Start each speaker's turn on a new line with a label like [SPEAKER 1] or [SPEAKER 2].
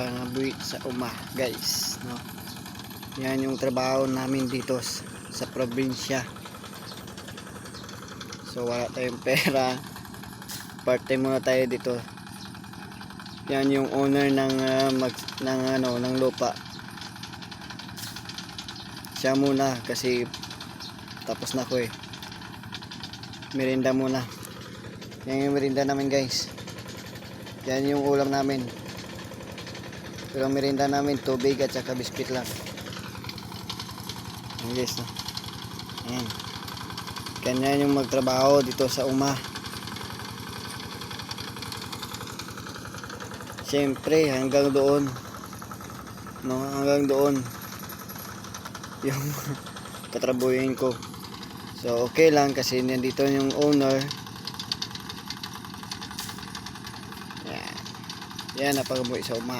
[SPEAKER 1] pangabuhi sa uma, guys, no? Yan yung trabaho namin dito sa probinsya. So wala tayong pera, part time muna tayo dito. Yan yung owner ng ng lupa. Siya muna kasi tapos na ko eh. Merienda muna. Yan yung merienda namin, guys. Yan yung ulam namin. Pero merienda namin tubig at saka biscuit lang. Yan, guys, no? Yan. Ganyan yung magtrabaho dito sa uma. Siyempre hanggang doon, no, hanggang doon yung tatrabuhin ko. So okay lang kasi nandito yung owner. Yan napagabuhi sa uma.